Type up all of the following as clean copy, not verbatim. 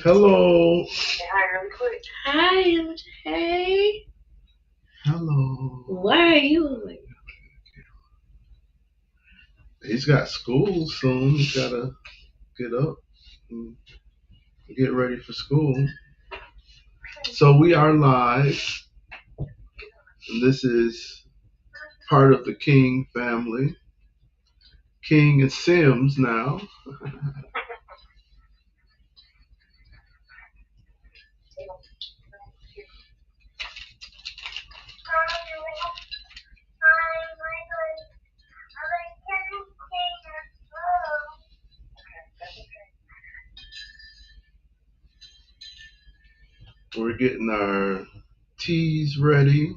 Hello. Say hi really quick. Hi, hey. Hello. Why are you like? He's got school soon. He's gotta get up and get ready for school. So we are live. And this is part of the King family. King and Sims now. We're getting our teas ready.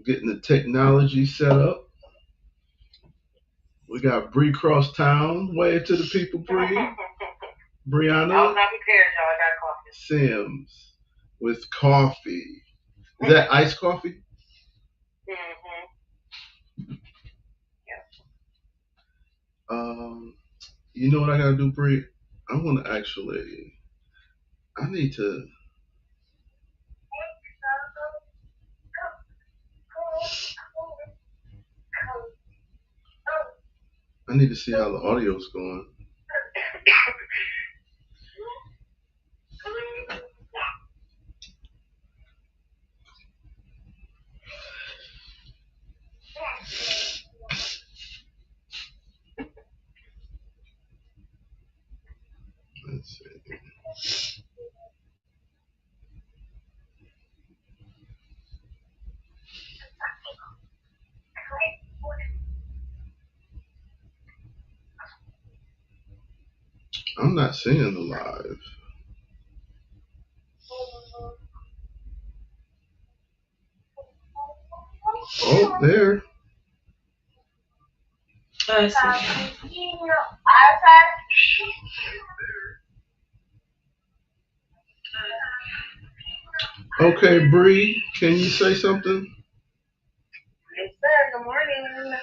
Getting the technology set up. We got Bree cross town. Wave to the people, Bree. Brianna. I was not prepared, y'all. I got coffee. Sims with coffee. Is that iced coffee? Mm-hmm. Yeah. You know what I gotta do, Bree? I need to. I need to see how the audio's going. Let's see. I'm not seeing the live. Oh, there. I see. Okay, Bree, can you say something? Yes, sir. Good morning.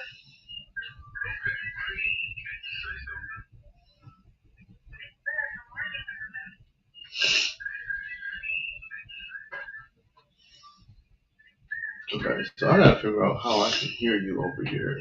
Okay, so I gotta figure out how I can hear you over here.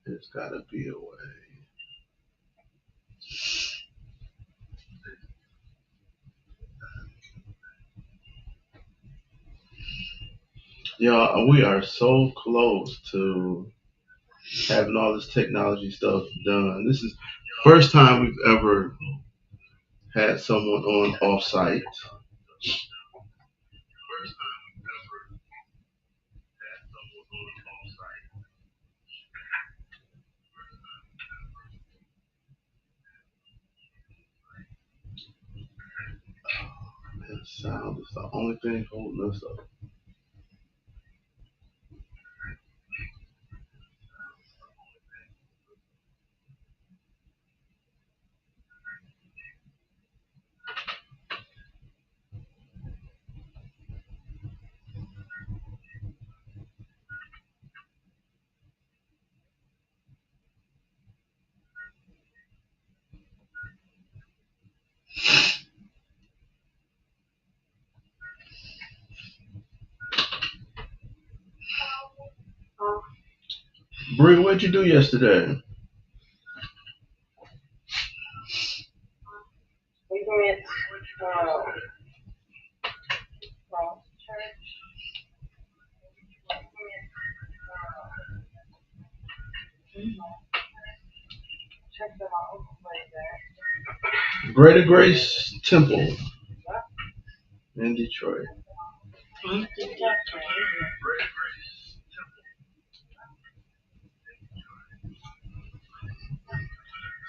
There's gotta be a way. Yeah, we are so close to having all this technology stuff done. This is first time we've ever had someone on off-site. That sound is the only thing holding us up. Bree, what'd you do yesterday? We went church. Checked out my uncle's place there. Greater Grace Temple in Detroit.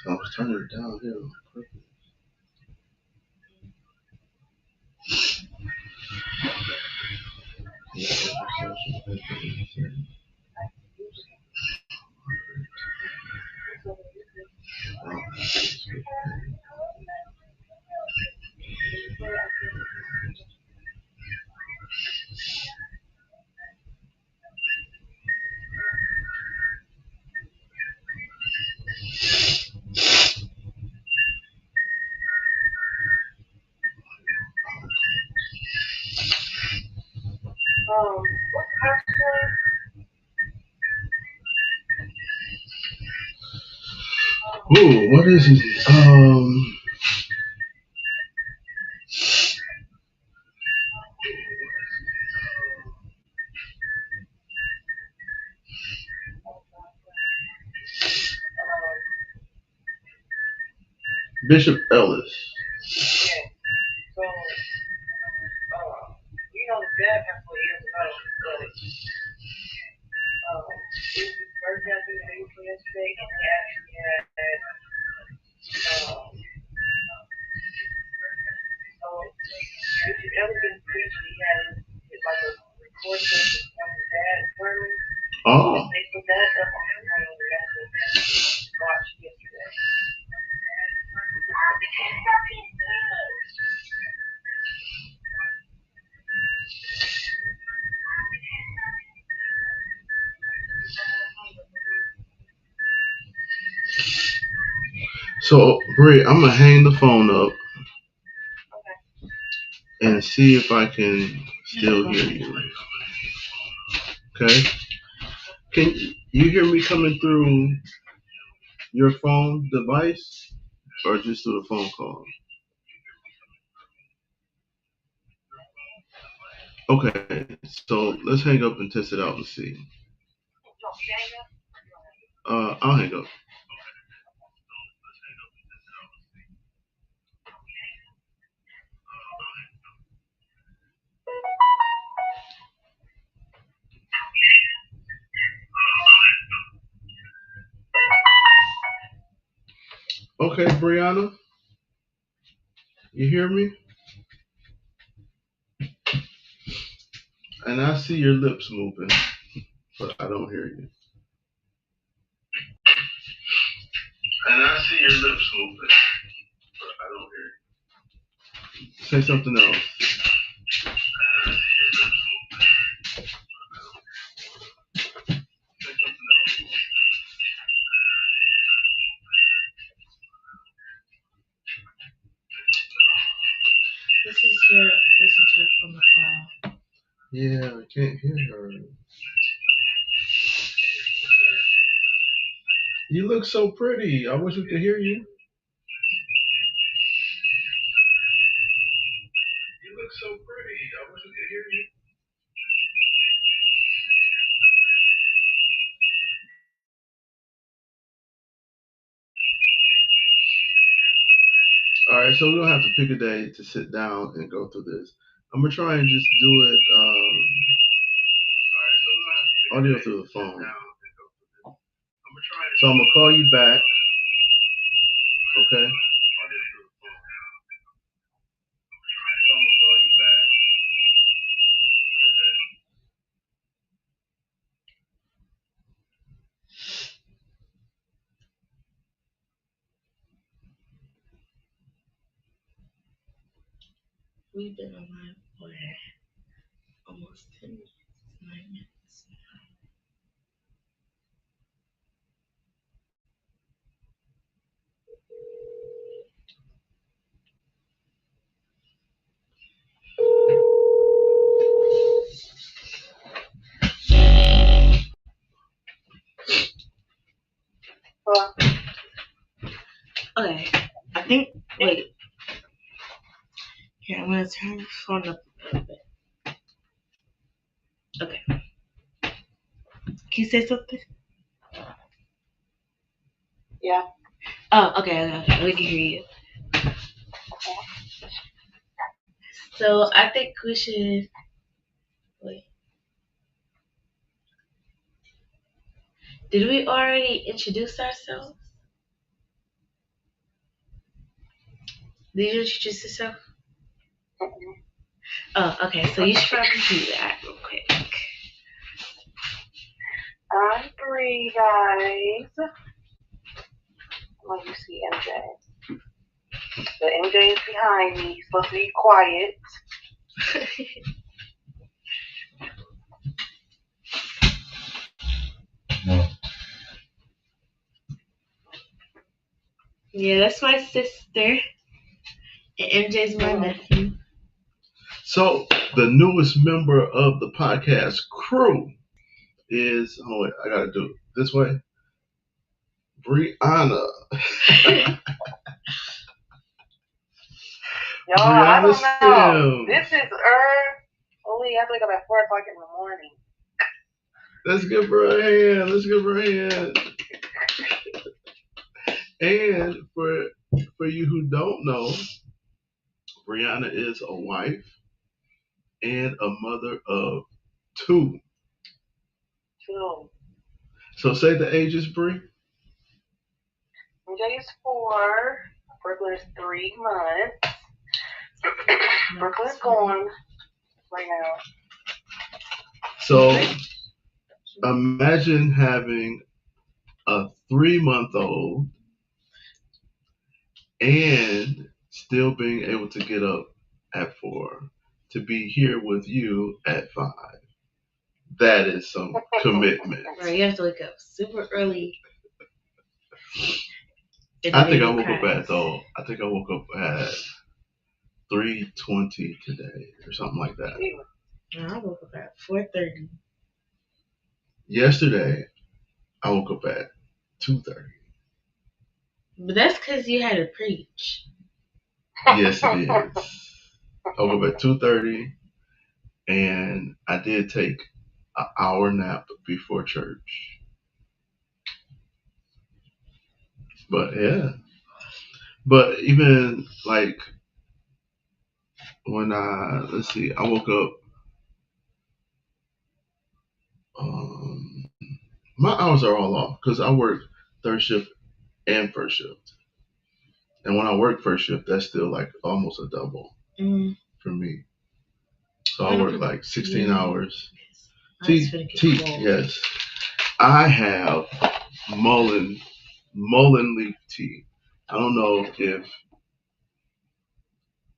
So I was turning it down here on purpose. What's the password? Ooh, what is it? Bishop Ellis. Yeah. So, you know the bad password years ago, but this is first happened to me yesterday, and he actually had so Bishop Ellis didn't preach, but he had his like a recording of his dad's sermon. Oh. They put that up on the screen, and that's what we watched yesterday. So, Bree, I'm gonna hang the phone up and see if I can still hear you. Okay? Can you hear me coming through your phone device or just through the phone call? Okay, so let's hang up and test it out and see. I'll hang up. Okay, Brianna, you hear me? And I see your lips moving, but I don't hear you. And I see your lips moving, but I don't hear you. Say something else. This is your listener on the call. Yeah, I can't hear her. You look so pretty. I wish we could hear you. You look so pretty. I wish we could hear you. All right, so we're gonna have to pick a day to sit down and go through this. I'm gonna try and just do it audio through the phone. So I'm gonna call you back. Okay. We've been online for almost 10 minutes, 9 minutes. Okay, I think, wait. Here, I'm going to turn the phone up a little bit. Okay. Can you say something? Yeah. Oh, okay. We can hear you. So I think we should, wait. Did we already introduce ourselves? Did you introduce yourself? Oh, okay. So you should probably do that real quick. I'm Bree, guys. Let me see MJ. The MJ is behind me. He's supposed to be quiet. Yeah, that's my sister. And MJ's my nephew. So the newest member of the podcast crew is, oh wait, I gotta do it this way. Brianna. Y'all, I Brianna don't know. Sims. This is only I have to wake up at 4 o'clock in the morning. Let's give her a hand. Let's give her a hand. And for you who don't know, Brianna is a wife and a mother of 2. Cool. So say the ages, Bri. MJ is 4. Brooklyn is 3 months. Brooklyn is gone right now. So imagine having a 3-month-old and still being able to get up at 4 to be here with you at 5. That is some commitment. Right, you have to wake up super early. I think I woke up at 3:20 today or something like that. No, I woke up at 4:30. Yesterday, I woke up at 2:30. But that's because you had to preach. Yes, it is. I woke up at 2:30, and I did take an hour nap before church. But yeah. But even like when I woke up. My hours are all off because I work third shift and first shift. And when I work first shift, that's still like almost a double for me. So I work like 16 hours. Yes. I have mullein leaf tea. I don't know if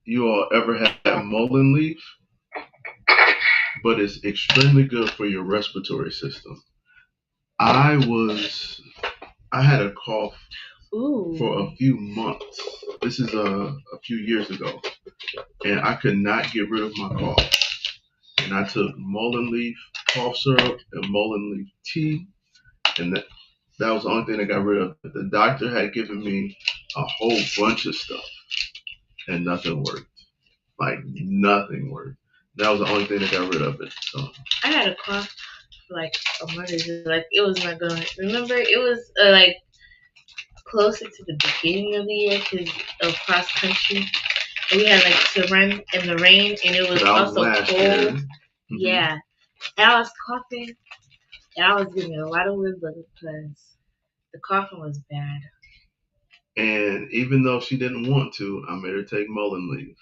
you all ever had mullein leaf, but it's extremely good for your respiratory system. I had a cough for a few months. This is a few years ago, and I could not get rid of my cough. And I took mullein leaf cough syrup and mullein leaf tea, and that was the only thing that got rid of it. The doctor had given me a whole bunch of stuff, and nothing worked. Like nothing worked. That was the only thing that got rid of it. So I had a cough for like a month. Like it was not going. Remember, it was like closer to the beginning of the year because of cross country. And we had like to run in the rain, and it was also cold. Mm-hmm. Yeah, and I was coughing, and I was getting a lot of weird looks because the coughing was bad. And even though she didn't want to, I made her take mullein leaf.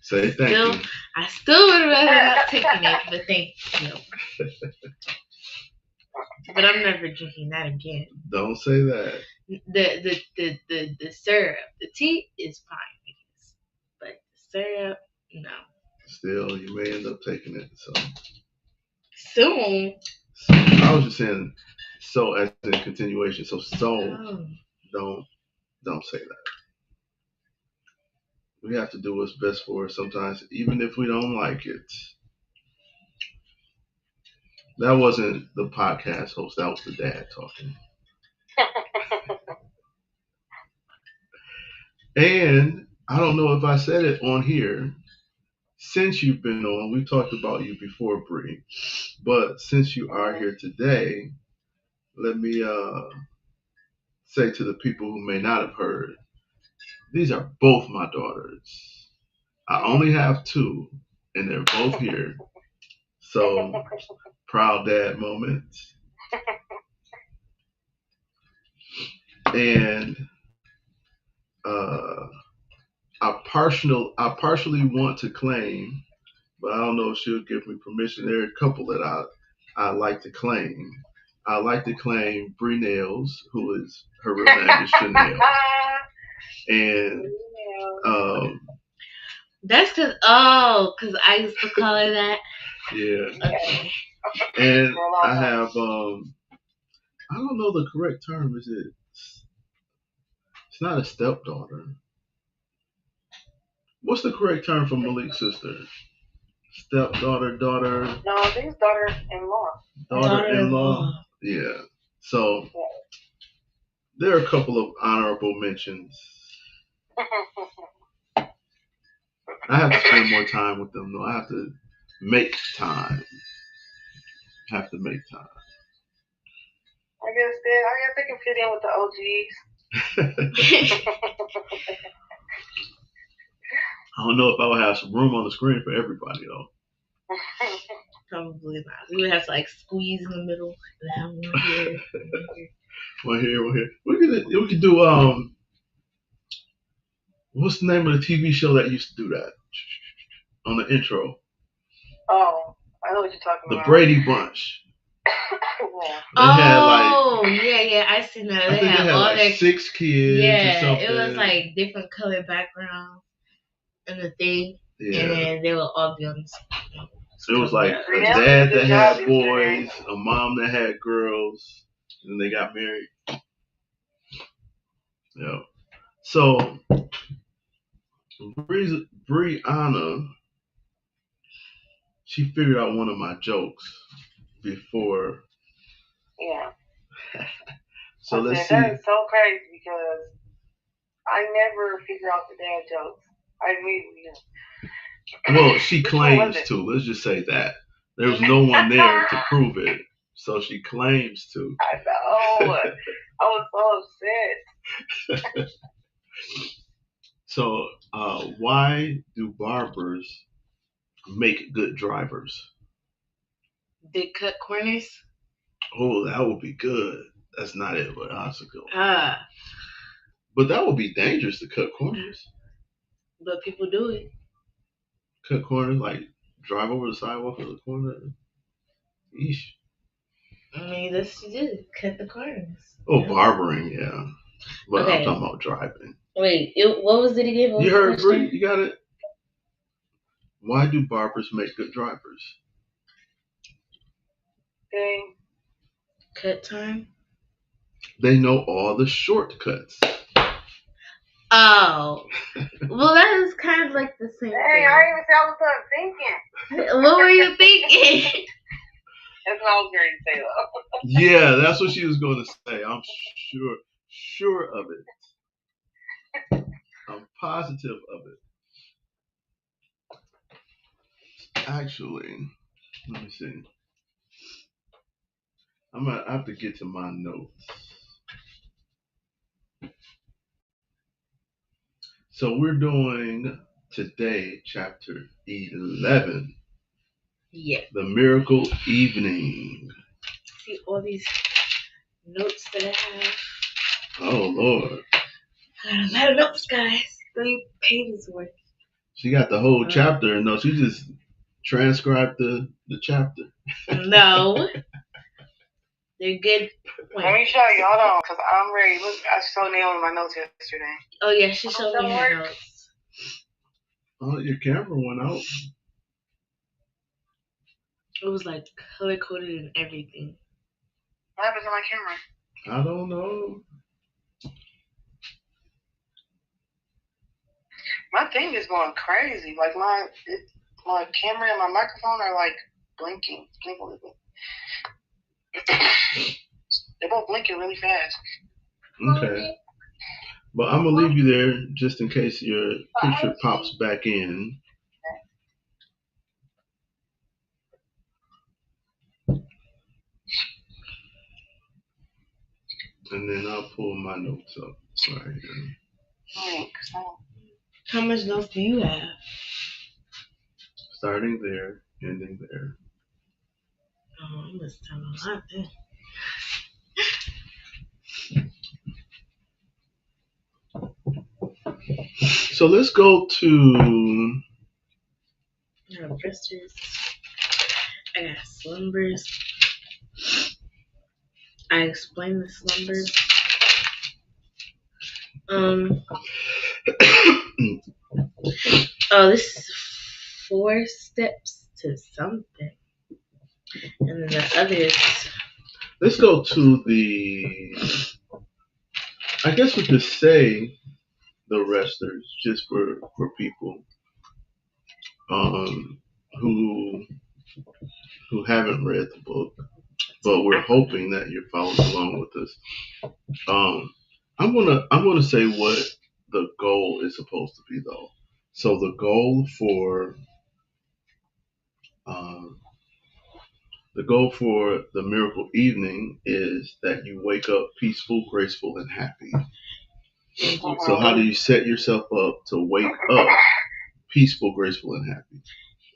Say thank you. I still would have rather not taken it, but thank you. But I'm never drinking that again. Don't say that. The syrup, the tea is fine, I guess, but the syrup, no. Still, you may end up taking it. So soon. I was just saying, so as in continuation. So don't say that. We have to do what's best for us sometimes, even if we don't like it. That wasn't the podcast host. That was the dad talking. And I don't know if I said it on here. Since you've been on, we talked about you before, Bree. But since you are here today, let me say to the people who may not have heard, these are both my daughters. I only have 2, and they're both here. So, proud dad moments. And I partially want to claim, but I don't know if she'll give me permission. There are a couple that I like to claim. I like to claim Bree Nails, who is her real name is Chanel. And that's because I used to call her that. Yeah. Okay. And I have I don't know the correct term. Is it? It's not a stepdaughter. What's the correct term for Malik's sister? Stepdaughter, daughter, No, I think it's daughter-in-law. daughter-in-law. Yeah. So there are a couple of honorable mentions. I have to spend more time with them though. I have to make time. Have to make time. I guess they can fit in with the OGs. I don't know if I would have some room on the screen for everybody though. Probably not. We would have to like squeeze in the middle and have one here. One here, one here. We could do what's the name of the TV show that used to do that? On the intro. Oh, I know what you're talking about. The Brady Bunch. Yeah, I seen that. They had all like their 6 kids or something. It was like different color backgrounds and the thing, and then they would all be on the screen. It was like a dad that had boys, a mom that had girls, and they got married. Yeah. So Brianna, she figured out one of my jokes before. Yeah. So let's see. That is so crazy because I never figure out the dad jokes. I really do. Well, she claims to. Let's just say that. There was no one there to prove it. So she claims to. I know. I was so upset. So, why do barbers make good drivers? They cut corners. Oh, that would be good. That's not it, but that's a good one. Ah. But that would be dangerous to cut corners. But people do it. Cut corners, like drive over the sidewalk of the corner. Eesh. I mean, that's what you do. Cut the corners. Oh, barbering, yeah. But okay. I'm talking about driving. Wait, what was it again? You heard, Bree? You got it? Why do barbers make good drivers? Okay. Cut time? They know all the shortcuts. Oh. Well, that is kind of like the same thing. Hey, I didn't even say I was done thinking. What were you thinking? That's what I was going to say, though. Yeah, that's what she was going to say. I'm sure of it. I'm positive of it. Actually, let me see. I have to get to my notes. So we're doing today chapter 11. Yeah. The Miracle Evening. See all these notes that I have. Oh, Lord. I got a lot of notes, guys. 3 pages worth. She got the whole chapter. No, she just transcribed the chapter. No. They're good points. Let me show you. Hold on, because I'm ready. Look, I showed Naomi my notes yesterday. Oh, yeah, she showed me her notes. Oh, your camera went out. It was like color coded and everything. What happened to my camera? I don't know. My thing is going crazy. Like my camera and my microphone are like blinking. They're both blinking really fast. Okay. But I'm going to leave you there just in case your picture pops back in. And then I'll pull my notes up right here. Thanks. How much notes do you have? Starting there, ending there. Oh, I must have a lot then. So let's go to. I got bristers. I got slumbers. I explain the slumbers. Oh, this is 4 steps to something. And then the others. Let's go to the. I guess we could say the resters, just for people um, who who haven't read the book, but we're hoping that you're following along with us. Um, I'm gonna say what the goal is supposed to be though. So um, the goal for the miracle evening is that you wake up peaceful, graceful, and happy. So how do you set yourself up to wake up peaceful, graceful, and happy?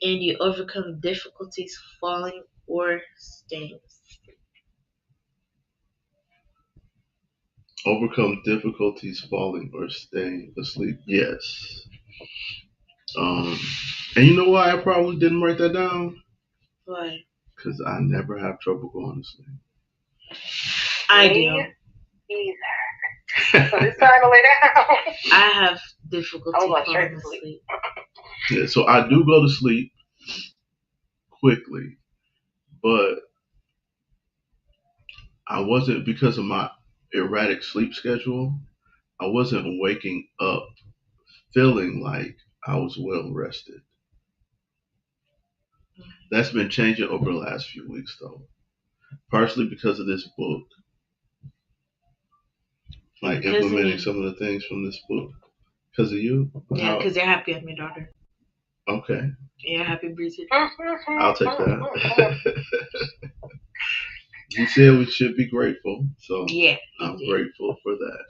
And you overcome difficulties falling or staying. Overcome difficulties falling or staying asleep. Yes. Um, and you know why I probably didn't write that down? Why? Because I never have trouble going to sleep. I do. Either. So it's time to lay down. I have difficulty I was falling straight to sleep. asleep. Yeah, so I do go to sleep quickly, but I wasn't, because of my erratic sleep schedule, I wasn't waking up feeling like I was well rested. That's been changing over the last few weeks though. Partially because of this book. Like Because of implementing me. some of the things from this book. Because of you? Yeah, because you're happy I'm your daughter. Okay. Yeah, happy Breezy. I'll take that. You said we should be grateful, so Yeah. I'm grateful for that.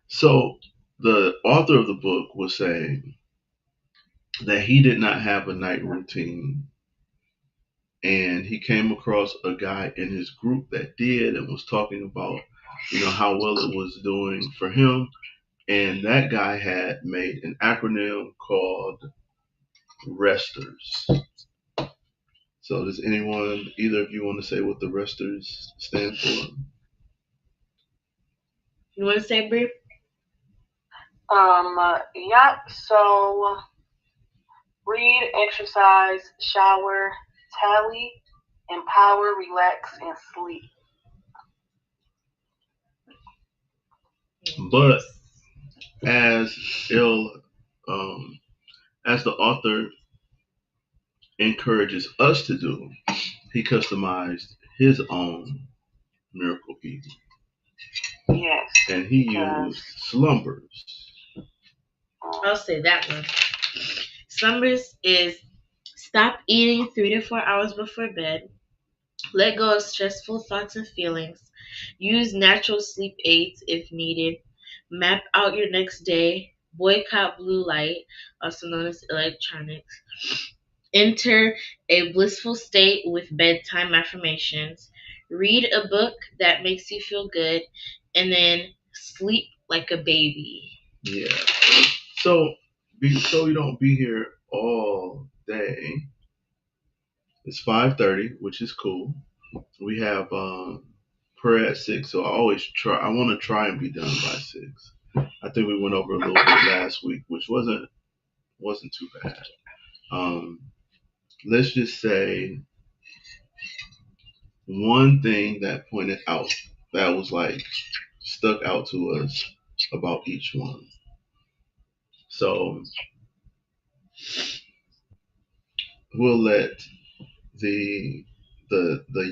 So the author of the book was saying that he did not have a night routine, and he came across a guy in his group that did and was talking about, how well it was doing for him. And that guy had made an acronym called RESTers. So does either of you want to say what the RESTers stand for? You want to say, Bree? Yeah, so read, exercise, shower, tally, empower, relax, and sleep. But as as the author encourages us to do, he customized his own miracle evening. Yes. And he used slumbers. I'll say that one. Slumbers is stop eating 3 to 4 hours before bed. Let go of stressful thoughts and feelings. Use natural sleep aids if needed. Map out your next day. Boycott blue light, also known as electronics. Enter a blissful state with bedtime affirmations. Read a book that makes you feel good. And then sleep like a baby. Yeah. So you don't be here all day. It's 5:30, which is cool. We have prayer at 6, so I want to try and be done by 6. I think we went over a little bit last week, which wasn't too bad. Let's just say one thing that pointed out that was like stuck out to us about each one. So we'll let the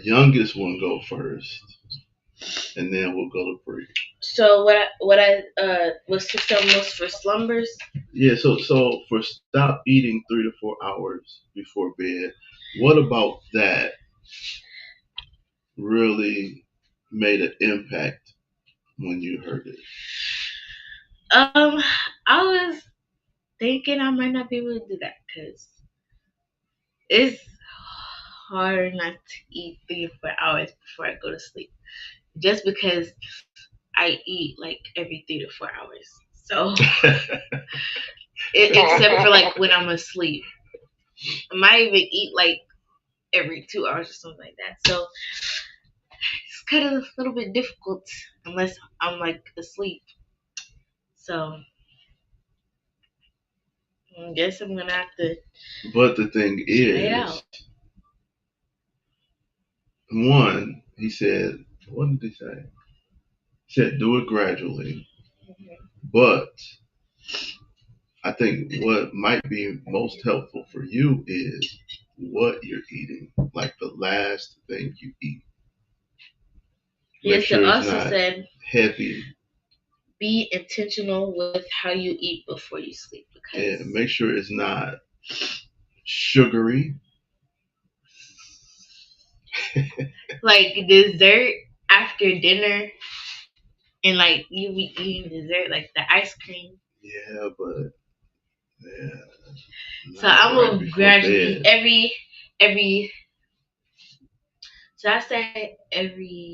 youngest one go first, and then we'll go to Bree. So what I was to sell most for slumbers. Yeah. So for stop eating 3 to 4 hours before bed. What about that really made an impact when you heard it? I was thinking I might not be able to do that because it's hard not to eat 3 to 4 hours before I go to sleep. Just because I eat like every 3 to 4 hours. So except for like when I'm asleep. I might even eat like every 2 hours or something like that. So it's kind of a little bit difficult unless I'm like asleep. So I guess I'm gonna have to. But the thing is, one, he said, what did he say? Said do it gradually, Mhm. but I think what might be most helpful for you is what you're eating, like the last thing you eat. Make Yes, it sure it's also not said heavy, be intentional with how you eat before you sleep because and make sure it's not sugary. like dessert after dinner and like you be eating dessert like the ice cream. Yeah, but yeah, So not I'm right gonna before gradually bed. every so I say every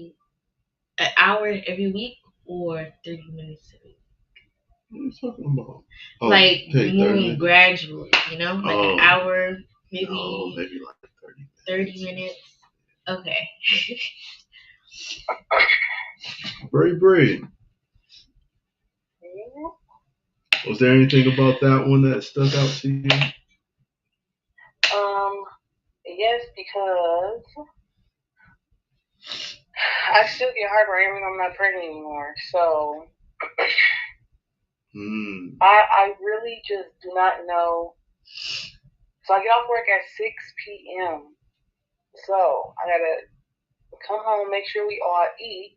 an hour every week or 30 minutes a week. What are you talking about? Oh, Like take 30 moving minutes. gradually, like an Oh, hour, no, maybe maybe like 30 30 minutes. minutes. Okay. Bray. Was there anything about that one that stuck out to you? Yes, because I still get heartburn even though I'm not pregnant anymore. So Hmm. I really just do not know. So I get off work at 6 p.m. So I gotta come home, make sure we all eat,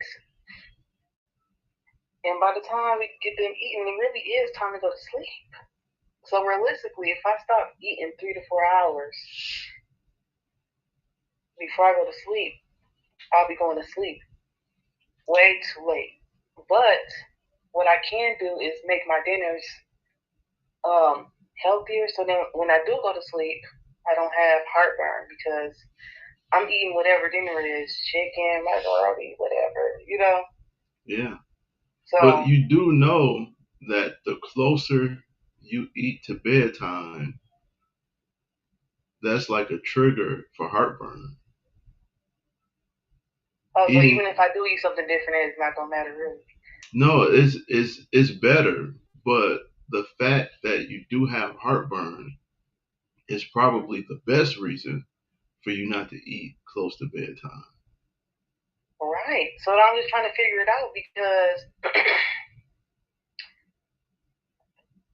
and by the time we get them eating, it really is time to go to sleep. So realistically, if I stop eating 3 to 4 hours before I go to sleep, I'll be going to sleep way too late. But what I can do is make my dinners healthier, so then when I do go to sleep, I don't have heartburn because I'm eating whatever dinner is, chicken, macaroni, whatever. Yeah. But So, you do know that the closer you eat to bedtime, that's like a trigger for heartburn. so even Eating, if I do eat something different, it's not gonna matter really. no, it's better, but the fact that you do have heartburn is probably the best reason for you not to eat close to bedtime. Right. So I'm just trying to figure it out because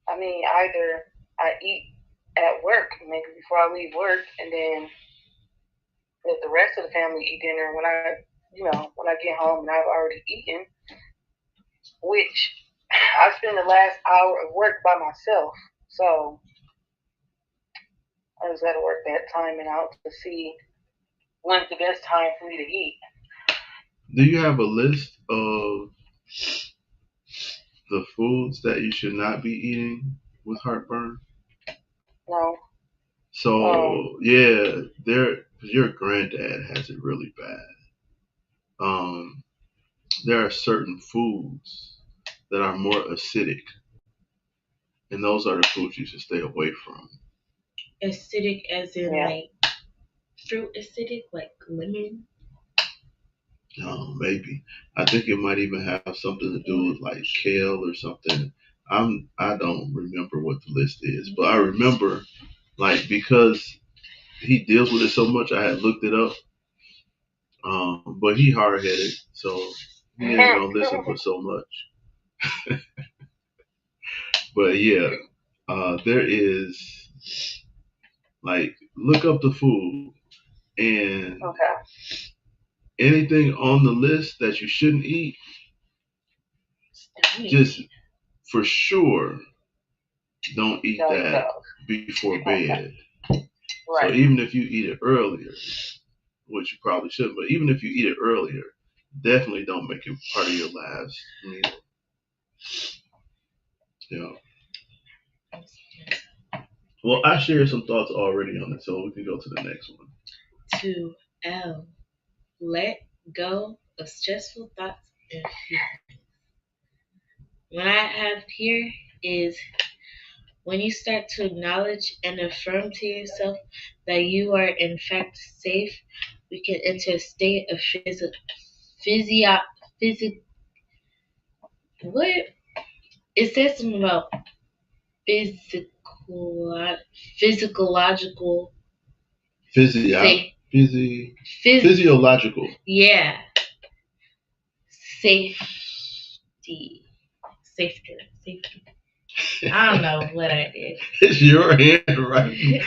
I mean, either I eat at work, maybe before I leave work, and then let the rest of the family eat dinner when I get home and I've already eaten, which I spend the last hour of work by myself. So I just got to work that timing out to see when's the best time for me to eat. Do you have a list of the foods that you should not be eating with heartburn? No. So yeah, your granddad has it really bad. There are certain foods that are more acidic, and those are the foods you should stay away from. Acidic as in Yeah. like fruit acidic, like lemon. Maybe I think it might even have something to do with like kale or something. I don't remember what the list is, but I remember like because he deals with it so much, I had looked it up. But he hard headed, so he ain't gonna listen for so much. But yeah, there is like look up the food and Okay. anything on the list that you shouldn't eat, just for sure don't eat Don't eat that those. before Okay. bed. So Right. even if you eat it earlier, which you probably shouldn't, but even if you eat it earlier, definitely don't make it part of your last meal. Yeah. Well, I shared some thoughts already on it, so we can go to the next one. 2L. Let go of stressful thoughts and feelings. What I have here is when you start to acknowledge and affirm to yourself that you are in fact safe, we can enter a state of physio, physic, what? It says something about physical, physiological Physio- safe, physi- phys, physiological. yeah, safe. safety. Safety. I don't know what I did. It's your handwriting.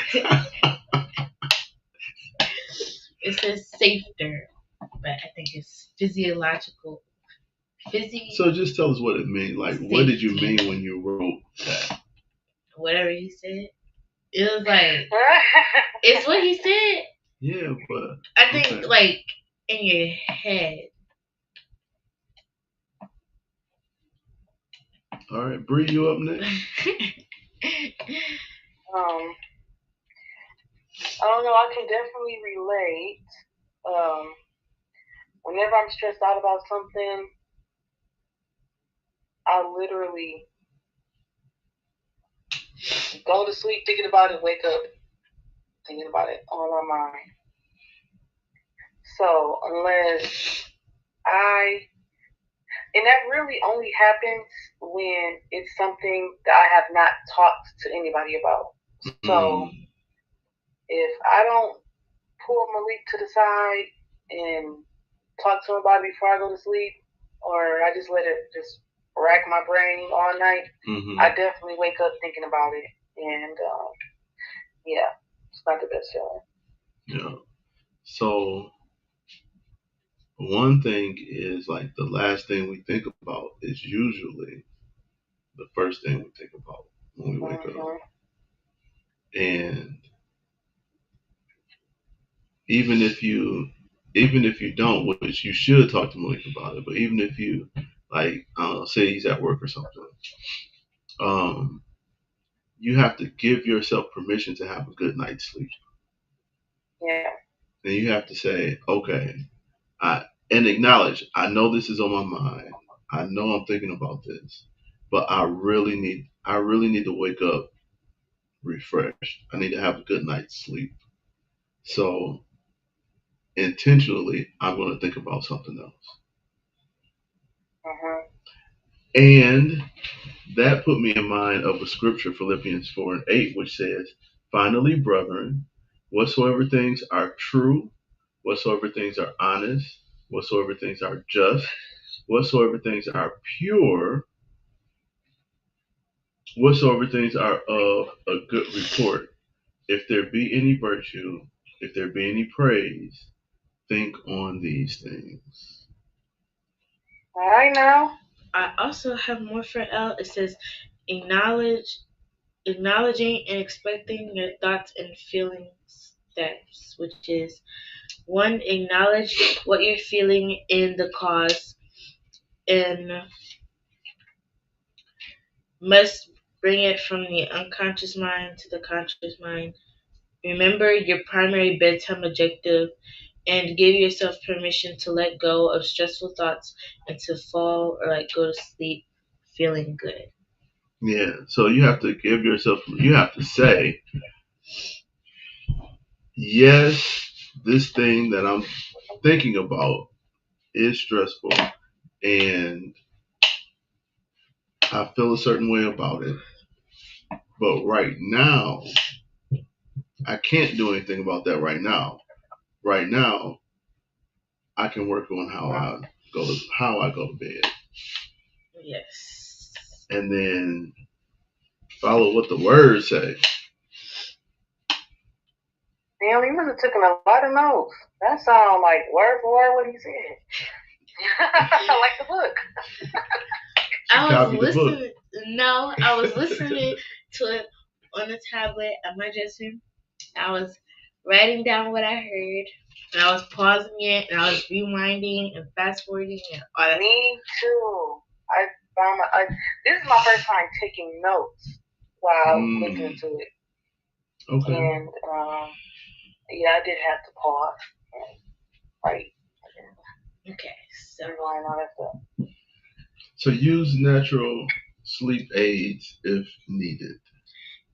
It says safter, but I think it's physiological. So just tell us what it means. Like, what did you mean when you wrote that? Whatever he said. It was like, it's what he said. Yeah, but I think, like, in your head. All right, Bree, you up next? I don't know. I can definitely relate. Whenever I'm stressed out about something, I literally go to sleep thinking about it, wake up thinking about it on my mind. So unless and that really only happens when it's something that I have not talked to anybody about. So if I don't pull Malik to the side and talk to him about it before I go to sleep, or I just let it just rack my brain all night, I definitely wake up thinking about it. And yeah, it's not the best feeling. Yeah. So one thing is like the last thing we think about is usually the first thing we think about when we wake up. And even if you don't, which you should talk to Malik about it, but even if you like say he's at work or something, you have to give yourself permission to have a good night's sleep. Yeah. And you have to say, okay, and acknowledge, I know this is on my mind. I know I'm thinking about this, but I really need to wake up refreshed. I need to have a good night's sleep. So intentionally, I'm going to think about something else. And that put me in mind of a scripture, Philippians 4:8, which says, finally, brethren, whatsoever things are true, whatsoever things are honest, whatsoever things are just, whatsoever things are pure, whatsoever things are of a good report, if there be any virtue, if there be any praise, think on these things. All right now. I also have more for L. It says, acknowledging and expecting your thoughts and feelings steps, which is 1, acknowledge what you're feeling in the cause and must bring it from the unconscious mind to the conscious mind. Remember your primary bedtime objective and give yourself permission to let go of stressful thoughts and to fall or like go to sleep feeling good. Yeah, so you have to you have to say, yes, this thing that I'm thinking about is stressful and I feel a certain way about it. But right now, I can't do anything about that right now. Right now, I can work on how I go to bed. Yes. And then follow what the words say. Damn, you must have taken a lot of notes. That sounds like word for word what he said. Like the book. I was listening. No, I was listening to it on the tablet at my dressing room. I was writing down what I heard, and I was pausing it, and I was rewinding and fast forwarding and all that. Me too. This is my first time taking notes while listening to it. Okay. And yeah, I did have to pause and write. Okay, so rewind all that stuff. So use natural sleep aids if needed.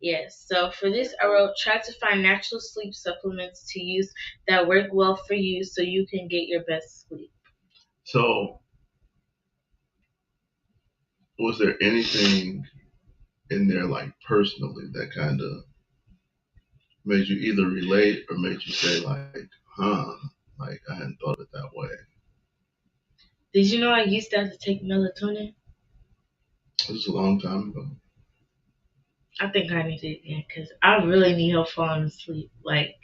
Yes, so for this I wrote, try to find natural sleep supplements to use that work well for you so you can get your best sleep. So was there anything in there like personally that kind of made you either relate or made you say like, like I hadn't thought of it that way? Did you know I used to have to take melatonin? was a long time ago. I think I need it again because I really need help falling asleep. Like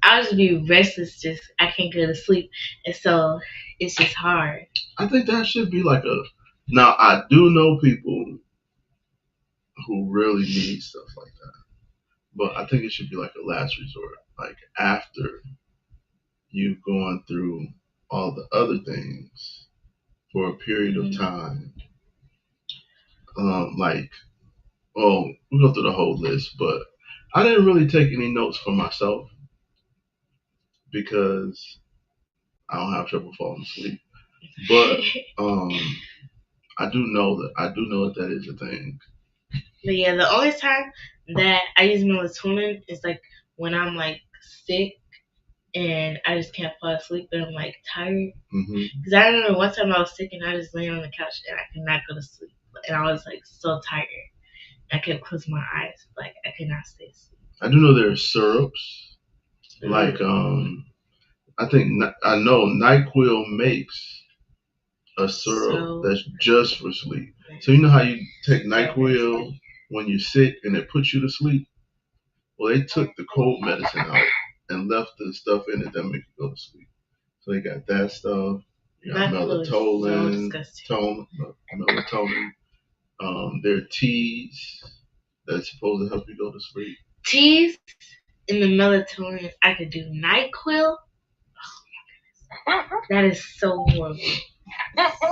I'll just be restless, just I can't go to sleep, and so it's just hard. I think that should be like a. Now I do know people who really need stuff like that, but I think it should be like a last resort. Like after you've gone through all the other things for a period of time. Like, oh, we go through the whole list, but I didn't really take any notes for myself because I don't have trouble falling asleep. But I do know that is a thing. But yeah, the only time that I use melatonin is like when I'm like sick and I just can't fall asleep and I'm like tired. Because I remember one time I was sick and I was laying on the couch and I could not go to sleep. And I was like so tired. I kept closing my eyes, like I could not stay asleep. I do know there are syrups. Like I know NyQuil makes a syrup that's just for sleep. So you know how you take NyQuil when you're sick and it puts you to sleep? Well, they took the cold medicine out and left the stuff in it that makes you go to sleep. So they got that stuff. You got melatonin. There are teas that's supposed to help you go to sleep. Teas and the melatonin. I could do NyQuil. Oh my goodness. That is so horrible.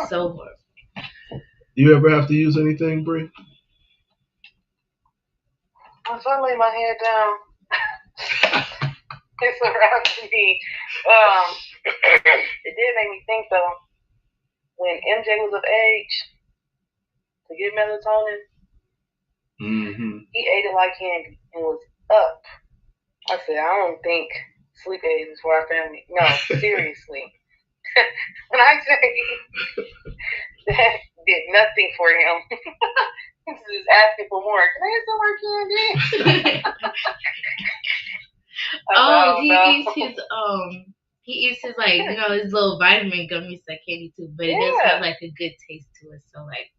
So horrible. You ever have to use anything, Brie? Once I lay my head down, it's around me. It did make me think though, when MJ was of age to get melatonin, he ate it like candy and was up. I said, I don't think sleep aids is for our family. No, seriously. When I say that did nothing for him. He's just asking for more. Can I get some more candy? He eats his like, his little vitamin gummies like candy too, but it does have like a good taste to it, so like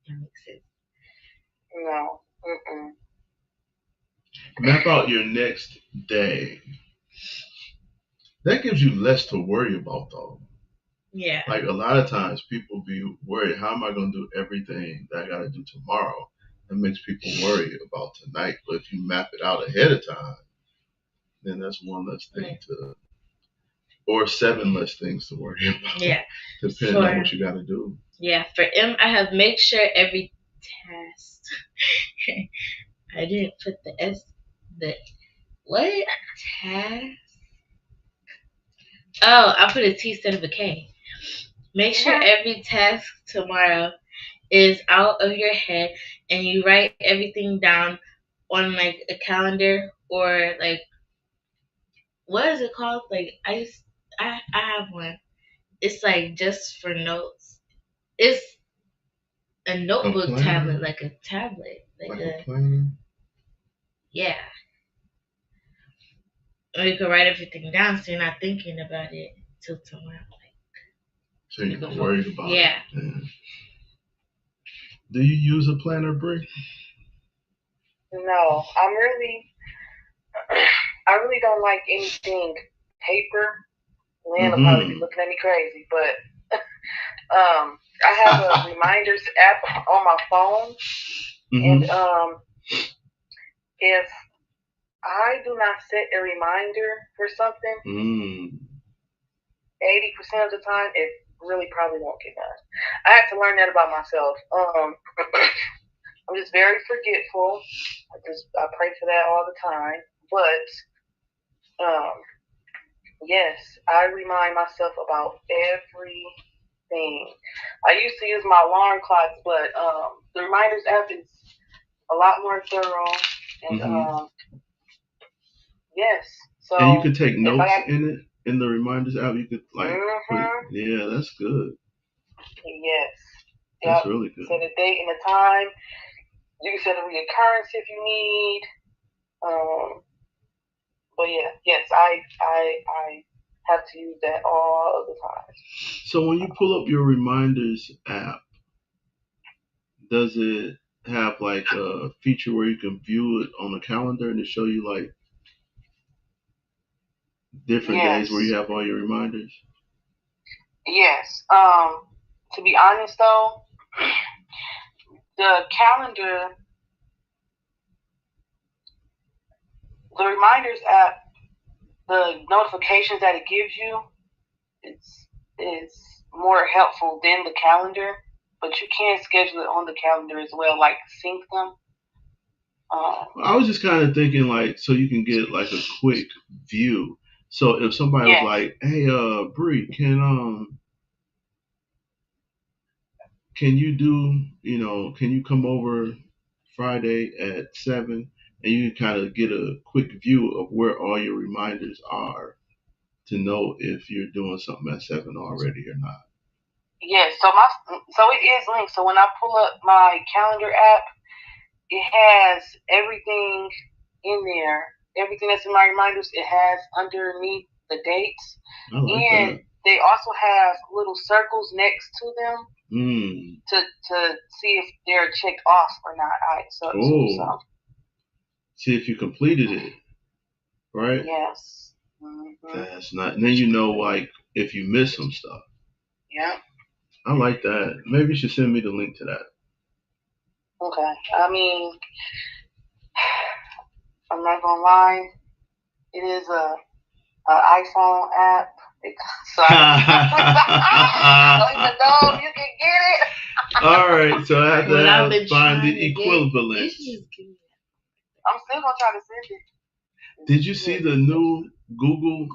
that makes sense. No. Map out your next day. That gives you less to worry about though. Yeah. Like a lot of times people be worried, how am I going to do everything that I got to do tomorrow? That makes people worry about tonight. But if you map it out ahead of time, then that's one less thing or 7 less things to worry about. Yeah. Depending on what you got to do. Yeah. For M, I have make sure every task. I didn't put the S. What task? Oh, I put a T instead of a K. Make sure every task tomorrow is out of your head and you write everything down on like a calendar or like what is it called? Like I have one. It's like just for notes. It's a notebook tablet, like a tablet. Like a planner? Yeah. Or you can write everything down so you're not thinking about it till tomorrow. So you're not worried about it. Yeah. Do you use a planner, Brie? No, I really don't like anything paper. Lynn will probably be looking at me crazy, but I have a reminders app on my phone, and if I do not set a reminder for something, 80% of the time, it really probably won't get done. I had to learn that about myself. I'm just very forgetful. I pray for that all the time. But yes, I remind myself about everything. I used to use my alarm clocks, but the reminders app is a lot more thorough. And yes. So and you could take notes in it. In the reminders app, you could like yeah, that's good. Yes. That's really good. Set a date and a time. You can set a reoccurrence if you need. But yeah, yes, I have to use that all of the time. So when you pull up your reminders app, Does it have like a feature where you can view it on the calendar and it show you like different days where you Yes. have all your reminders? Yes. To be honest though, the calendar, the reminders app, the notifications that it gives you, it's more helpful than the calendar. But you can schedule it on the calendar as well, like sync them. I was just kind of thinking like so you can get like a quick view. So if somebody was Yes. like, "Hey, Bree, can you do can you come over Friday at 7?" And you can kind of get a quick view of where all your reminders are to know if you're doing something at 7 already or not. Yes. So it is linked. So when I pull up my calendar app, it has everything in there. Everything that's in my reminders, it has underneath the dates. I like And that. they also have little circles next to them Mm. to see if they're checked off or not. Oh, see if you completed it, right? Yes. Mm-hmm. That's not. And then you know, like, if you miss some stuff. Yeah. I like that. Maybe you should send me the link to that. Okay. I mean, I'm not gonna lie. It is a iPhone app. So I don't even know if you can get it. All right, so I have Well, I've to been find trying the to get. equivalent. You should just give me I'm still gonna try to send it. Did you see the new Google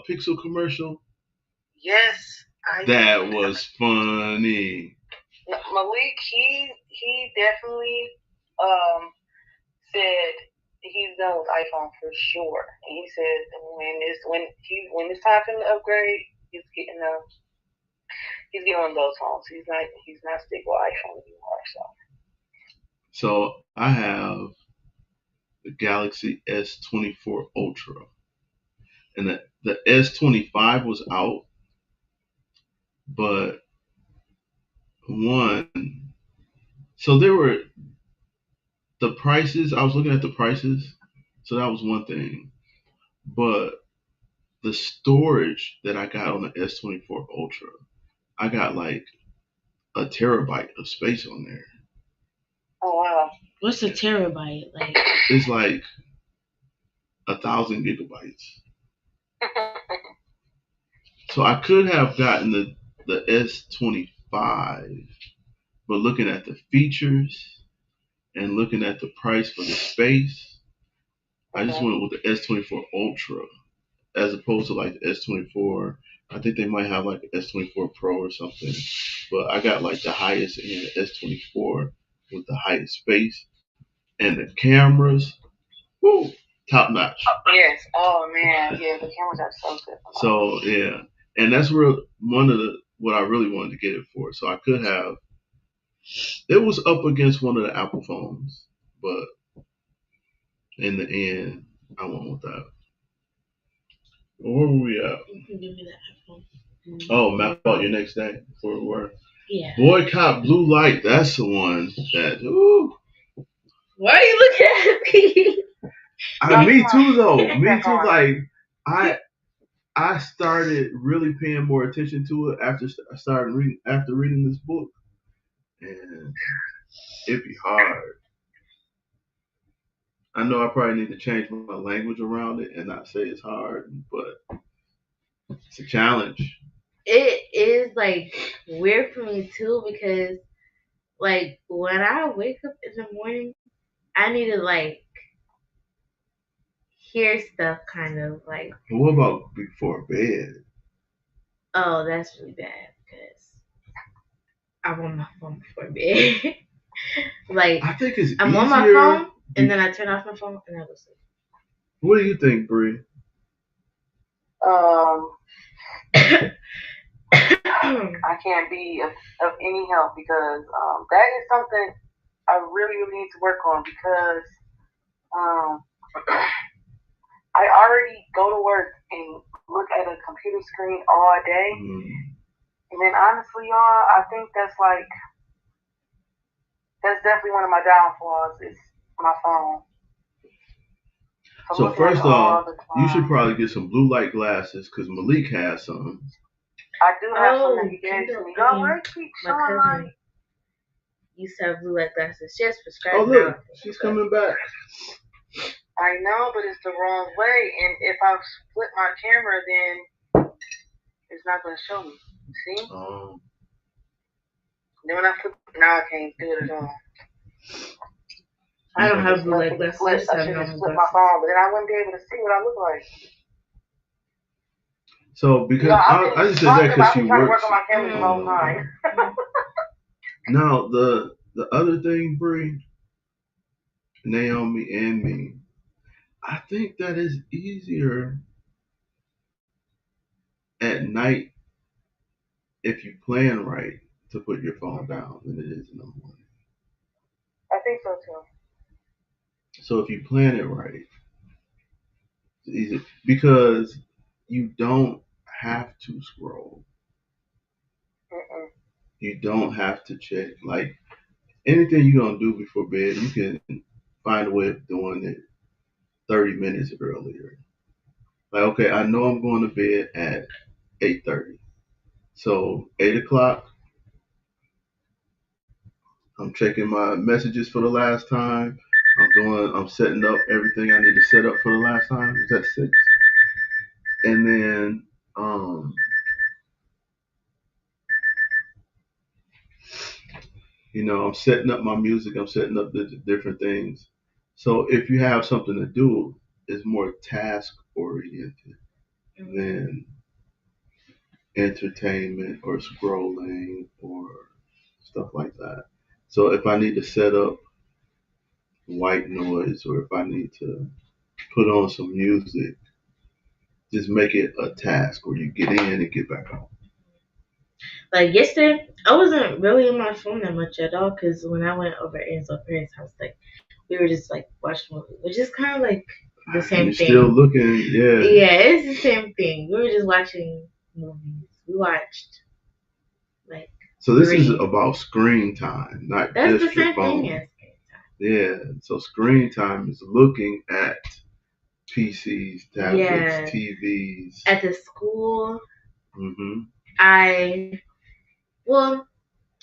Pixel commercial? Yes, I That did. was funny. Malik, he definitely said he's done with iPhone for sure. And he said when it's time for him to upgrade, he's getting one of those phones. He's not sticking with iPhone anymore. So I have the Galaxy S24 Ultra, and the S25 was out, but one. So there were the prices. I was looking at the prices, so that was one thing. But the storage that I got on the S24 Ultra, I got like a terabyte of space on there. Oh wow. What's a terabyte? Like It's like 1,000 gigabytes. So I could have gotten the S25, but looking at the features and looking at the price for the space, I just went with the S24 Ultra as opposed to like the S24. I think they might have like the S24 Pro or something, but I got like the highest in the S24 with the highest space and the cameras. Woo, top notch. Yes. Oh man. Yeah, the cameras are so good. So yeah, and that's one of the what I really wanted to get it for. So I could have. It was up against one of the Apple phones, but in the end, I went with that. Where were we at? you can give me the iPhone. Oh, map out your next day. Where we were. Yeah. Boycott blue light. That's the one that. Ooh. Why are you looking at me? Me too though. Me too. Like I started really paying more attention to it after reading this book, and it'd be hard. I know I probably need to change my language around it and not say it's hard, but it's a challenge. It is like weird for me too because like when I wake up in the morning, I need to like hear stuff kind of like. But what about before bed? Oh, that's really bad because I'm on my phone before bed. Like I think it's I'm easier. on my phone and then I turn off my phone and I go sleep. What do you think, Bree? I can't be of any help because that is something I really, really need to work on because um, I already go to work and look at a computer screen all day. And then honestly, y'all, I think that's like That's definitely one of my downfalls. Is my phone. So first off, you should probably get some blue light glasses because Malik has some. I do have some that he gave to me. My cousin used to have blue light glasses. She has prescribed. Oh look, she's coming back. I know, but it's the wrong way. And if I split my camera, then it's not going to show me. See? Then when I flip, now I can't do it at all. I don't have blue light glasses. I should just flip my phone, but then I wouldn't be able to see what I look like. So because I just said that because she works. Work on my camera the whole time. Now the other thing, Bree, Naomi and me, I think that is easier at night if you plan right to put your phone down than it is in the morning. I think so too. So if you plan it right, it's easy because you don't have to scroll. You don't have to check. Like anything you're gonna do before bed, you can find a way of doing it 30 minutes earlier. Like, okay, I know I'm going to bed at 8:30. So 8 o'clock, I'm checking my messages for the last time. I'm setting up everything I need to set up for the last time. Is that 6? And then I'm setting up my music, I'm setting up the different things. So if you have something to do, it's more task oriented than entertainment or scrolling or stuff like that. So if I need to set up white noise or if I need to put on some music, just make it a task where you get in and get back out. Like yesterday, I wasn't really on my phone that much at all because when I went over Angel's parents' house, like we were just like watching movies, which is kind of like the same You're thing. Still looking, yeah. Yeah, it's the same thing. We were just watching movies. We watched like. So this is about screen time, not That's just the your same phone. thing as screen time. Yeah. So screen time is looking at PCs, tablets, TVs. At the school, Mm-hmm.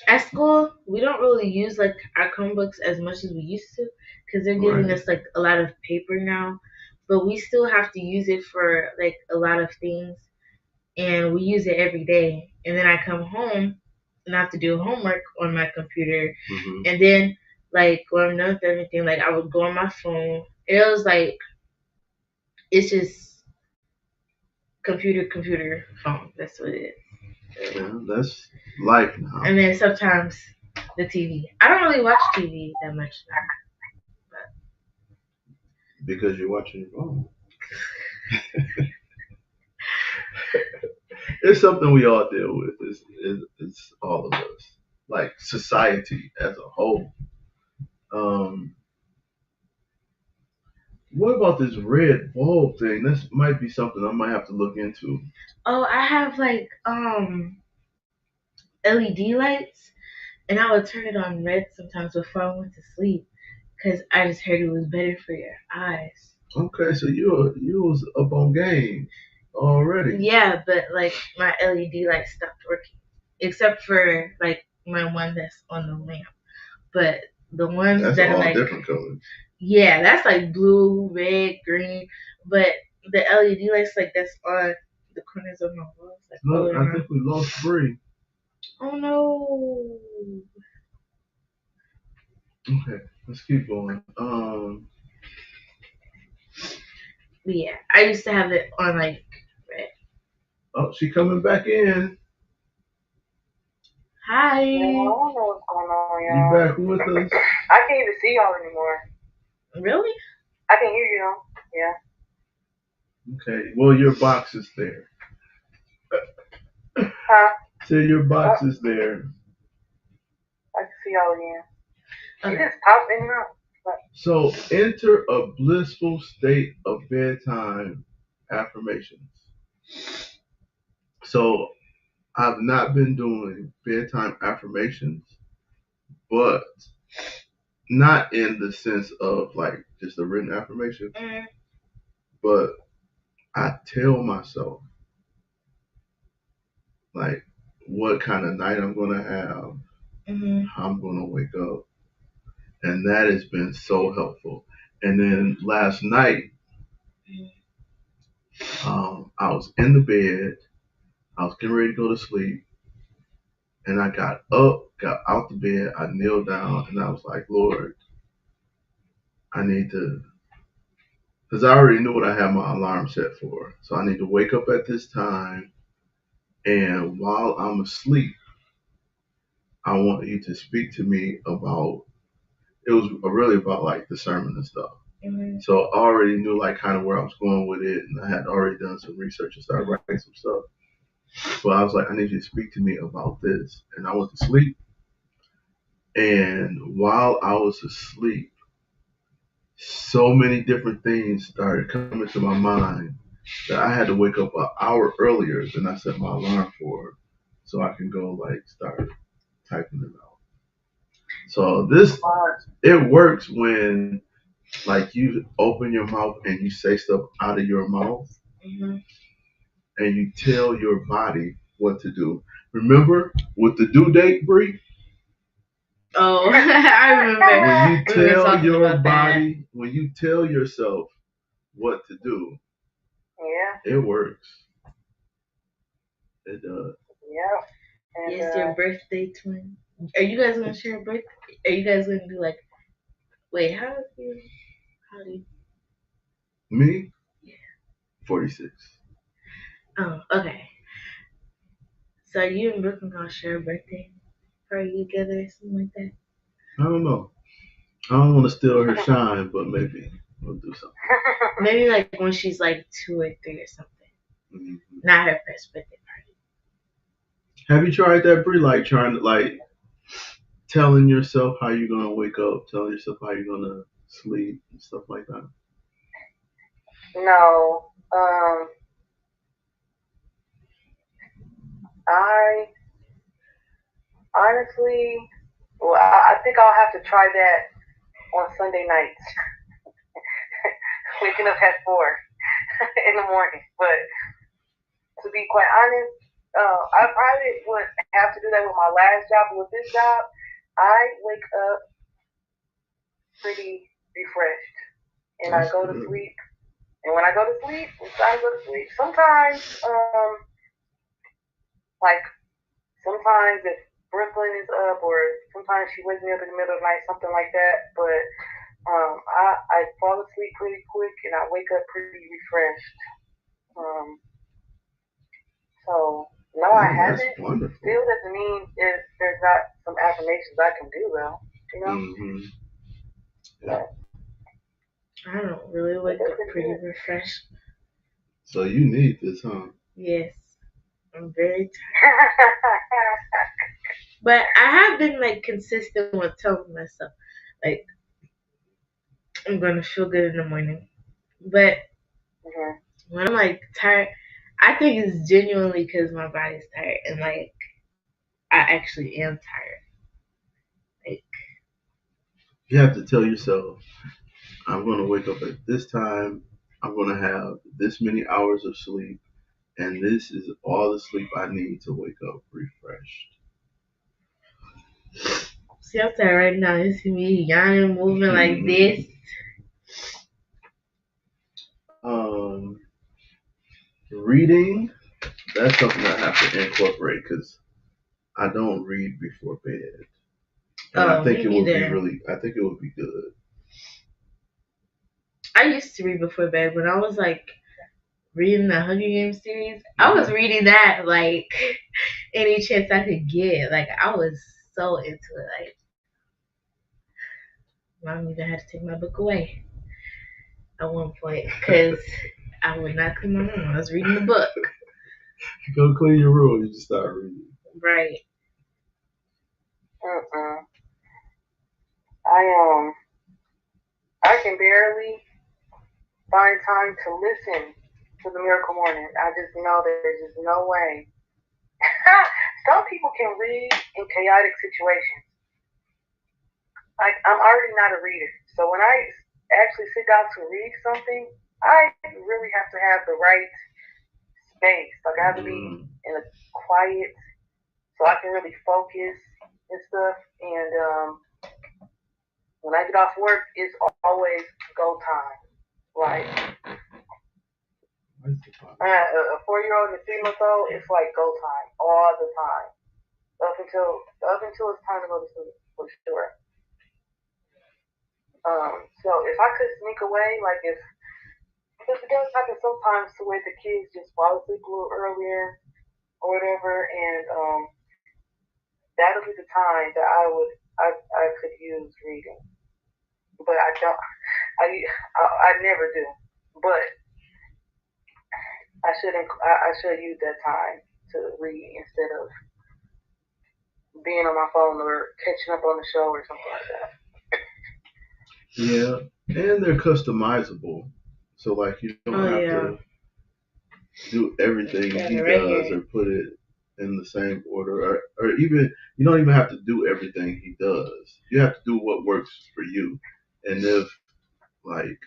At school, we don't really use like our Chromebooks as much as we used to because they're giving us like a lot of paper now, but we still have to use it for like a lot of things, and we use it every day. And then I come home and I have to do homework on my computer, and then like when I'm done with everything, like I would go on my phone. It was like it's just computer, phone. That's what it is. Yeah, that's life now. And then sometimes the TV. I don't really watch TV that much now. But. Because you're watching your phone. It's something we all deal with. It's all of us. Like society as a whole. What about this red bulb thing? This might be something I might have to look into. Oh, I have like LED lights, and I would turn it on red sometimes before I went to sleep, because I just heard it was better for your eyes. Okay, so you was up on game already. Yeah, but like my LED light stopped working, except for like my one that's on the lamp. But the ones that's that all are like different colors. Yeah, that's like blue, red, green. But the LED lights like that's on the corners of my walls. Like, look, I think we lost Bree. Oh no. Okay, let's keep going. Yeah, I used to have it on like red. Oh, she coming back in. Hi. Yeah, I don't know what's going on, y'all. You back with us? I can't even see y'all anymore. Really? I can hear you though. Yeah. Okay. Well, your box is there. Huh? So your box is there. I can see y'all again. Okay. You just pop in and out. So enter a blissful state of bedtime affirmations. So I've not been doing bedtime affirmations, but not in the sense of like just a written affirmation, Mm-hmm. but I tell myself like what kind of night I'm gonna have, Mm-hmm. how I'm gonna wake up, and that has been so helpful. And then last night, I was in the bed, I was getting ready to go to sleep, and I got up, got out the bed, I kneeled down, and I was like, Lord, I need to, because I already knew what I had my alarm set for. So I need to wake up at this time, and while I'm asleep, I want you to speak to me about, it was really about like the sermon and stuff. Mm-hmm. So I already knew like kind of where I was going with it, and I had already done some research and started writing some stuff. But I was like, I need you to speak to me about this. And I went to sleep. And while I was asleep, so many different things started coming to my mind that I had to wake up an hour earlier than I set my alarm for, so I can go like start typing them out. So this, it works when like you open your mouth and you say stuff out of your mouth, Mm-hmm. and you tell your body what to do. Remember with the due date, Bree? Oh, I remember. When you We were tell talking your about body, when you tell yourself what to do, Yeah. it works. It does. Yeah. And, Yes, your birthday twin. Are you guys gonna share a birthday? Are you guys gonna do like? Wait, how do you? How do you? Me, Yeah. 46. Oh, okay. So you and Brooklyn gonna share a birthday party together or something like that? I don't know. I don't want to steal her shine, but maybe we'll do something. Maybe like when she's like 2 or 3 or something. Mm-hmm. Not her first birthday party. Have you tried that, Bree? Like trying to like telling yourself how you're gonna wake up, telling yourself how you're gonna sleep and stuff like that. no. I honestly, well, I think I'll have to try that on Sunday nights. Waking up at 4 in the morning. But to be quite honest, I probably would have to do that with my last job. But with this job, I wake up pretty refreshed and I That's go to good. sleep. And when I go to sleep, sometimes, like sometimes if Brooklyn is up or sometimes she wakes me up in the middle of the night, something like that. But I fall asleep pretty quick and I wake up pretty refreshed. Um, so no, I That's haven't. wonderful. Still doesn't mean if there's not some affirmations I can do though. You know. Mm-hmm. Yeah. I don't really wake up pretty refreshed. So you need this, huh? Yes, I'm very tired. But I have been like consistent with telling myself, like I'm gonna feel good in the morning. But when I'm like tired, I think it's genuinely because my body's tired and like I actually am tired. Like You have to tell yourself, I'm going to wake up at this time. I'm going to have this many hours of sleep, and this is all the sleep I need to wake up refreshed. see, I'm tired right now. You see me yawning, moving like this. Reading, that's something I have to incorporate because I don't read before bed. And I think it would be really, I think it would be good. I used to read before bed when I was like reading the Hunger Games series. I was reading that like any chance I could get. Like I was so into it. Like mom even had to take my book away at one point because I would not clean my room. I was reading the book. Go clean your room. You just start reading. Right. I can barely find time to listen to the Miracle Morning. I just know there's just no way. Some people can read in chaotic situations. like I'm already not a reader. So when I actually sit down to read something, I really have to have the right space. Like I have to be Mm. in a quiet so I can really focus and stuff. And when I get off work, it's always go time. Like a 4-year-old and a 3-month old, it's like go time all the time up until it's time to go to sleep for sure. So if I could sneak away, like if because it does happen sometimes to where the kids just fall asleep a little earlier or whatever, and that'll be the time that I could use reading, but I don't. I never do, but I should use that time to read instead of being on my phone or catching up on the show or something like that. Yeah, and they're customizable. So like you don't have to do everything he does or put it in the same order, or even you don't even have to do everything he does. You have to do what works for you. And if like,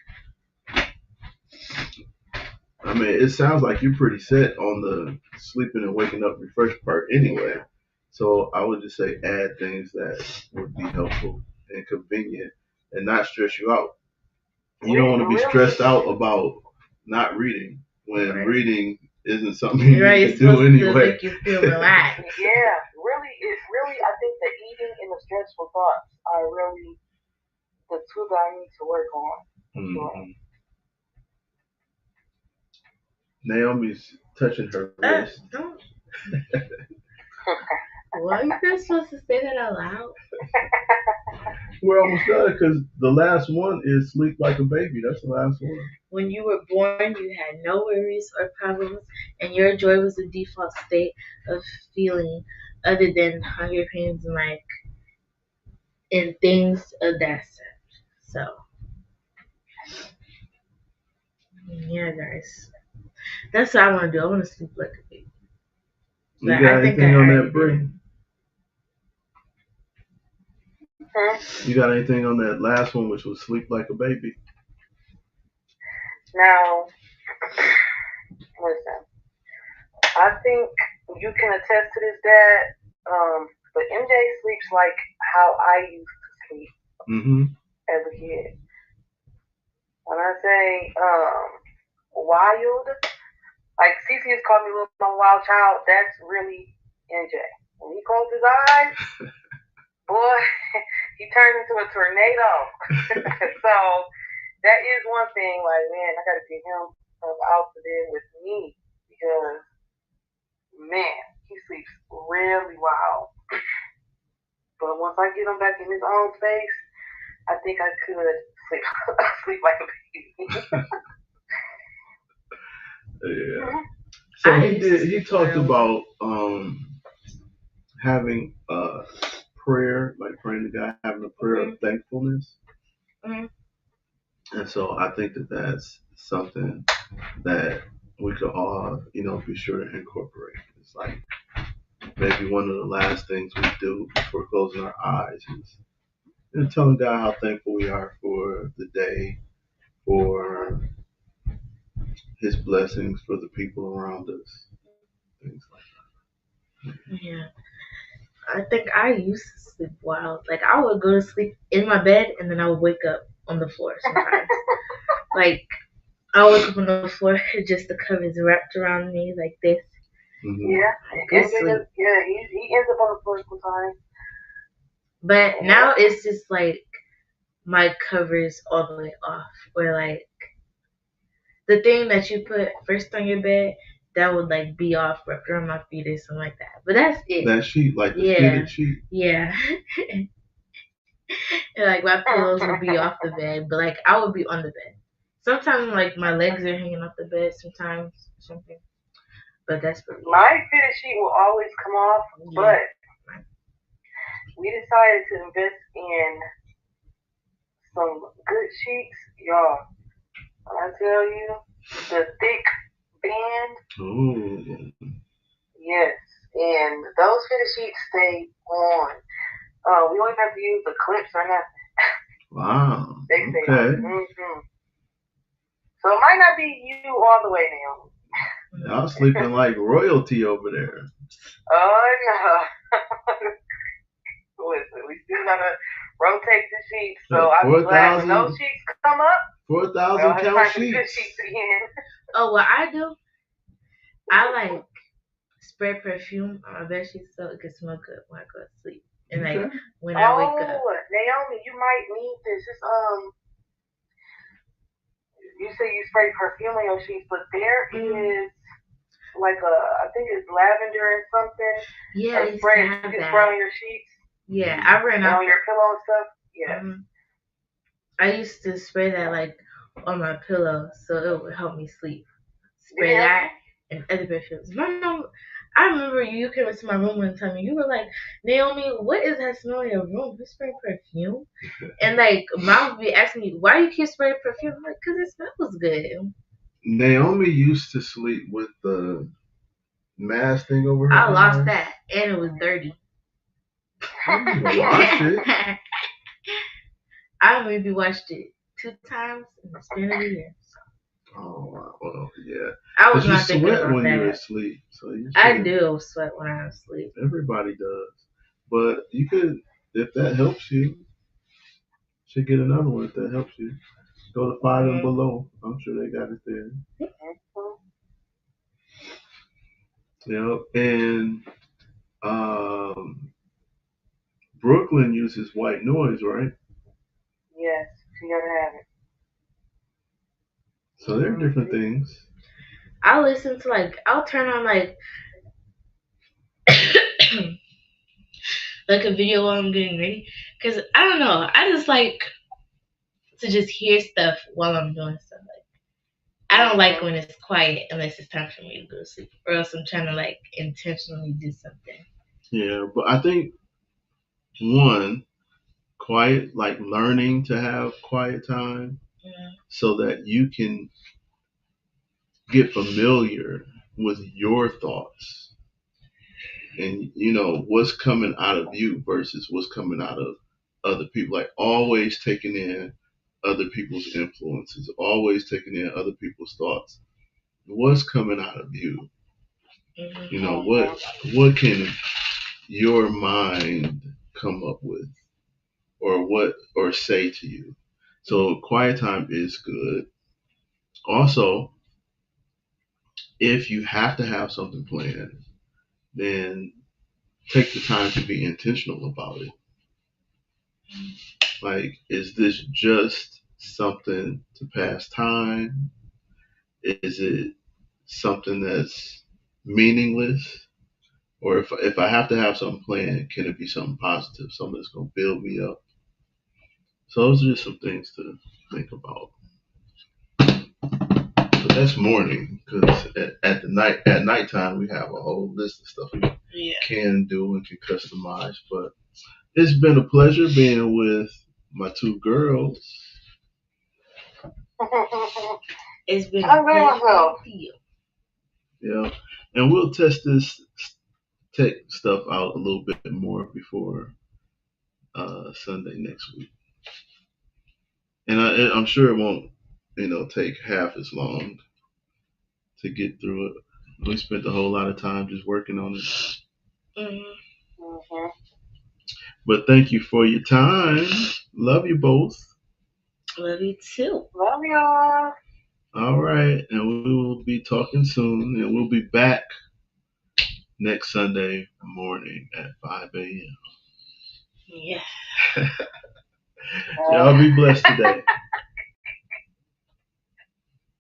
I mean, it sounds like you're pretty set on the sleeping and waking up refreshed part anyway. So I would just say add things that would be helpful and convenient and not stress you out. You don't want to be stressed out about not reading when reading isn't something you need to do anyway. Make you feel relaxed. Yeah, it's really. I think the eating and the stressful thoughts are really the two that I need to work on. Mm-hmm. Naomi's touching her wrist. Why are you guys supposed to say that out loud? We're almost done because the last one is sleep like a baby. That's the last one. When you were born, you had no worries or problems, and your joy was the default state of feeling, other than hunger pains and things of that sort. So, yeah, guys, that's what I want to do. I want to sleep like a baby. You got anything on that, Brie? You got anything on that last one, which was sleep like a baby? Now, listen, I think you can attest to this, Dad. But MJ sleeps like how I used to sleep as a kid. When I say wild, like Cece has called me a little wild child, that's really MJ. When he closes his eyes, boy, he turns into a tornado. So that is one thing. Like, man, I gotta get him up out of there with me because, man, he sleeps really wild. But once I get him back in his own space, I think I could sleep sleep like a baby. Yeah. So he talked about having a prayer, like praying to God, having a prayer of thankfulness. And so I think that that's something that we could all, be sure to incorporate. It's like maybe one of the last things we do before closing our eyes is telling God how thankful we are for the day, for His blessings, for the people around us, things like that. Yeah. I think I used to sleep wild. Like I would go to sleep in my bed and then I would wake up on the floor sometimes. Like I would wake up on the floor just the covers wrapped around me like this. Yeah, good sleep. Yeah, he ends up on the floor sometimes. But now it's just like my covers all the way off, or like the thing that you put first on your bed that would like be off wrapped around my feet or something like that. But that's it. That sheet, like the fitted sheet. Yeah. And like my pillows would be off the bed, but like I would be on the bed. Sometimes like my legs are hanging off the bed, sometimes something. But that's pretty. My fitted sheet will always come off, but we decided to invest in some good sheets, y'all. When I tell you, the thick band. Ooh. Yes, and those fitted sheets stay on. We don't even have to use the clips or nothing. Wow. They say, Okay. So it might not be you all the way now. Y'all sleeping like royalty over there. Oh no. Listen, we still gotta rotate the sheets. So I'll be glad when those sheets come up. 4,000 count sheets. Good sheets again. Oh, what I do? I like spray perfume on my bed sheets so it can smell good when I go to sleep. And like when I wake up. Naomi, you might need this. It's you say you spray perfume on your sheets, but there is like I think it's lavender and something. Yeah, a spray you can spray on your sheets. Yeah, I ran out on your pillow and stuff. Yeah. I used to spray that like on my pillow so it would help me sleep. Spray that and other perfumes. My mom, I remember you came into my room one time and you were like, Naomi, what is that smell in your room? You spray perfume? And like, mom would be asking me, why do you keep spraying perfume? I'm like, because it smells good. Naomi used to sleep with the mask thing over her I eyes. lost that, and it was dirty. Wash it. I maybe watched it 2 times in the span of a year. Oh, well, yeah. I was not you thinking sweat about when that. you're asleep. So I do sweat when I'm asleep. Everybody does. But you could, if that helps you, should get another one if that helps you. Go to 5 and below. I'm sure they got it there. And Brooklyn uses white noise, right? Yes, you gotta have it. So there are different things. I'll listen to I'll turn on like a video while I'm getting ready. Cause I don't know, I just like to just hear stuff while I'm doing stuff. I don't like when it's quiet unless it's time for me to go to sleep, or else I'm trying to intentionally do something. Yeah, but I think quiet, like learning to have quiet time, so that you can get familiar with your thoughts and what's coming out of you versus what's coming out of other people. Like always taking in other people's influences, always taking in other people's thoughts. What's coming out of you? What can your mind come up with, or say to you? So quiet time is good. Also, if you have to have something planned, then take the time to be intentional about it. Like, is this just something to pass time? Is it something that's meaningless? Or if I have to have something planned, can it be something positive, something that's going to build me up? So those are just some things to think about. But that's morning, because at nighttime we have a whole list of stuff we can do and can customize. But it's been a pleasure being with my 2 girls. It's been a pleasure. Yeah, and we'll test this tech stuff out a little bit more before Sunday next week, and I'm sure it won't, take half as long to get through it. We spent a whole lot of time just working on it. But thank you for your time. Love you both. Love you too. Love y'all. All right, and we will be talking soon, and we'll be back next Sunday morning at 5 a.m. Yeah. Y'all be blessed today.